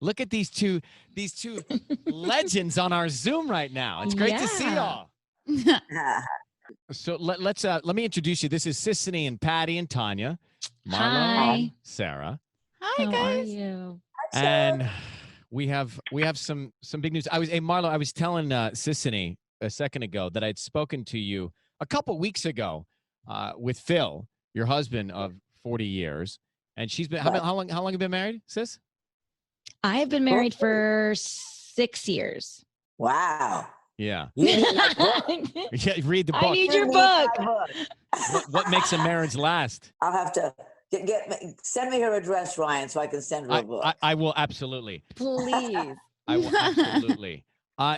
Look at these two legends on our Zoom right now. It's great to see y'all. So let me introduce you. This is Sissany and Patty and Tanya, Marlo and Sara. Hi guys. How are you? And we have some big news. Marlo, I was telling Sissany a second ago that I'd spoken to you a couple weeks ago with Phil, your husband of 40 years, and she's been how long have you been married, sis? I have been married for 6 years. Wow. Yeah. You need my book. Yeah, read the book. I need your book. What makes a marriage last? I'll have to send me her address, Ryan, so I can send her a book. I will absolutely. Please. I will absolutely.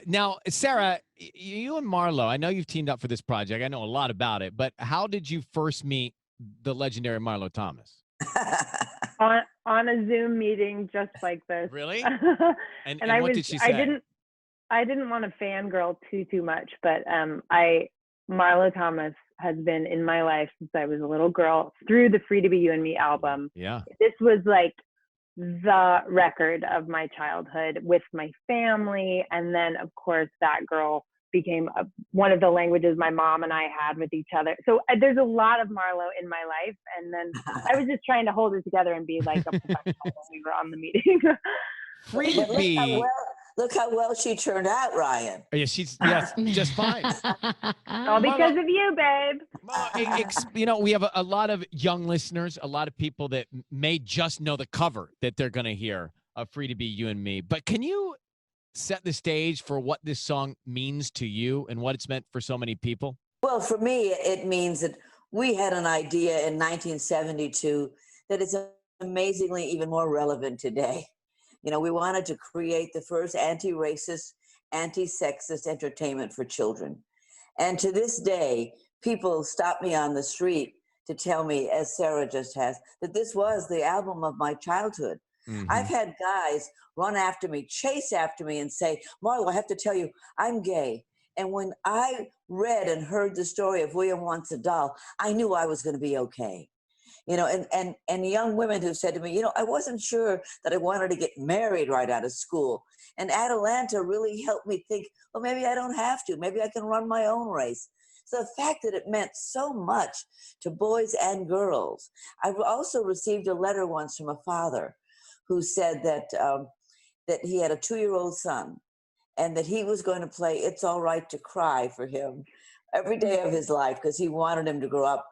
Now, Sara, you and Marlo, I know you've teamed up for this project. I know a lot about it, but how did you first meet the legendary Marlo Thomas? on a Zoom meeting just like this. Really? And what did she say? I didn't want to fangirl too much, but Marlo Thomas has been in my life since I was a little girl through the Free to Be You and Me album. Yeah. This was like the record of my childhood with my family. And then of course that girl became one of the languages my mom and I had with each other. So there's a lot of Marlo in my life. And then I was just trying to hold it together and be like a professional when we were on the meeting. Free to be. Look how well she turned out, Ryan. Oh, yeah, she's just fine. All because of you, babe. We have a lot of young listeners, a lot of people that may just know the cover that they're going to hear of Free to Be You and Me. But can you set the stage for what this song means to you and what it's meant for so many people? Well, for me, it means that we had an idea in 1972 that is amazingly even more relevant today. We wanted to create the first anti-racist, anti-sexist entertainment for children. And to this day, people stop me on the street to tell me, as Sara just has, that this was the album of my childhood. Mm-hmm. I've had guys run after me, chase after me and say, Marlo, I have to tell you, I'm gay. And when I read and heard the story of William Wants a Doll, I knew I was going to be okay. And young women who said to me, I wasn't sure that I wanted to get married right out of school. And Atalanta really helped me think, well, maybe I don't have to. Maybe I can run my own race. So the fact that it meant so much to boys and girls. I've also received a letter once from a father who said that he had a 2-year-old son and that he was going to play It's All Right to Cry for him every day of his life because he wanted him to grow up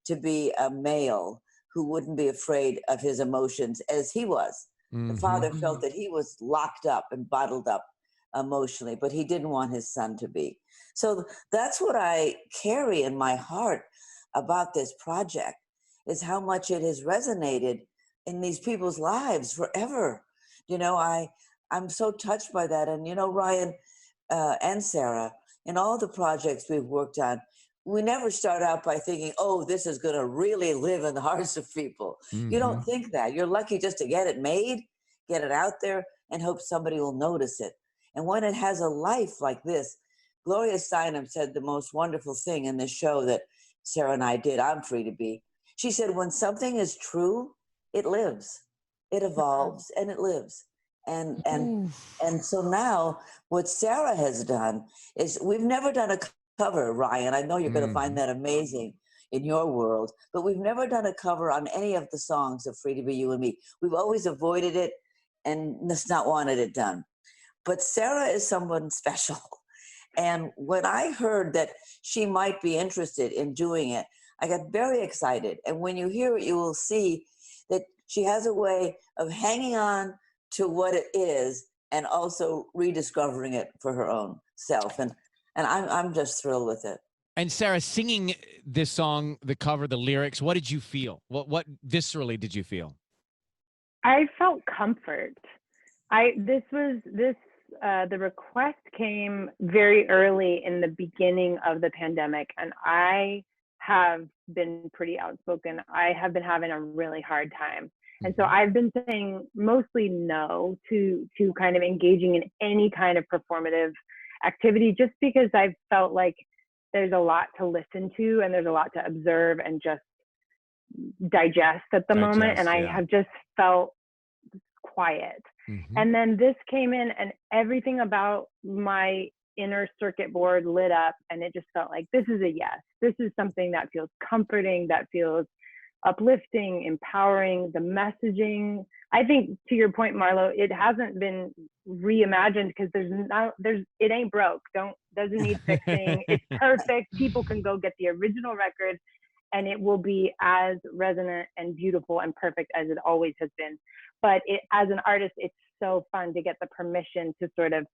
to be a male who wouldn't be afraid of his emotions as he was. Mm-hmm. The father felt that he was locked up and bottled up emotionally, but he didn't want his son to be. So that's what I carry in my heart about this project, is how much it has resonated in these people's lives forever. I'm so touched by that. And, Ryan and Sara, in all the projects we've worked on, we never start out by thinking, oh, this is going to really live in the hearts of people. Mm-hmm. You don't think that. You're lucky just to get it made, get it out there, and hope somebody will notice it. And when it has a life like this, Gloria Steinem said the most wonderful thing in this show that Sara and I did, I'm Free to Be. She said, when something is true, it lives. It evolves and it lives. And so now what Sara has done is we've never done a cover, Ryan. I know you're going to find that amazing in your world, but we've never done a cover on any of the songs of Free to Be You and Me. We've always avoided it and just not wanted it done. But Sara is someone special. And when I heard that she might be interested in doing it, I got very excited. And when you hear it, you will see that she has a way of hanging on to what it is and also rediscovering it for her own self. And I'm just thrilled with it. And Sara, singing this song, the cover, the lyrics, what did you feel? What viscerally did you feel? I felt comfort. The request came very early in the beginning of the pandemic, and I have been pretty outspoken. I have been having a really hard time. And so I've been saying mostly no to kind of engaging in any kind of performative activity, just because I've felt like there's a lot to listen to and there's a lot to observe and just digest at the moment. And I have just felt quiet. And then this came in and everything about my inner circuit board lit up, and it just felt like this is a yes. This is something that feels comforting, that feels uplifting, empowering. The messaging, I think, to your point, Marlo, it hasn't been reimagined because it ain't broke. Doesn't need fixing. It's perfect. People can go get the original record and it will be as resonant and beautiful and perfect as it always has been. But as an artist, it's so fun to get the permission to sort of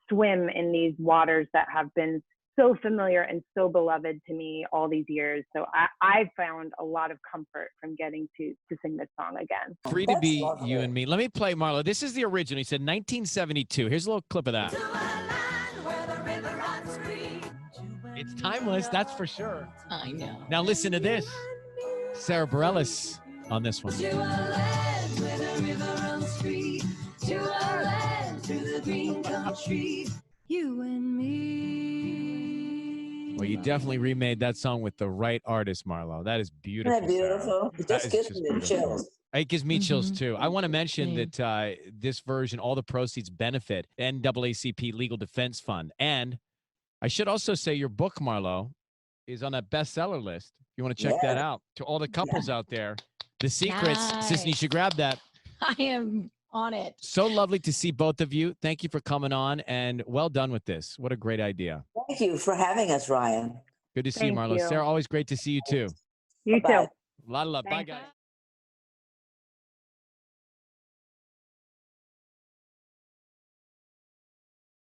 swim in these waters that have been so familiar and so beloved to me all these years. So I found a lot of comfort from getting to sing this song again. Free to be you and me. Let me play, Marlo. This is the original. He said 1972. Here's a little clip of that. It's timeless, that's for sure. I know. Now listen to this. Sara Bareilles on this one. You and me. Well, you definitely remade that song with the right artist, Marlo. That is beautiful. Isn't that beautiful? It just gives me beautiful. chills. It gives me chills too. I want to mention that this version, all the proceeds benefit NAACP Legal Defense Fund. And I should also say your book, Marlo, is on that bestseller list. You want to check that out. To all the couples out there, The Secrets. Nice. Sissy, you should grab that. I am on it. So lovely to see both of you. Thank you for coming on, and well done with this. What a great idea. Thank you for having us, Ryan. Good to see you, Marlo. Sarah, always great to see you too. You Bye-bye. too. A lot of love. Bye, Thanks. guys.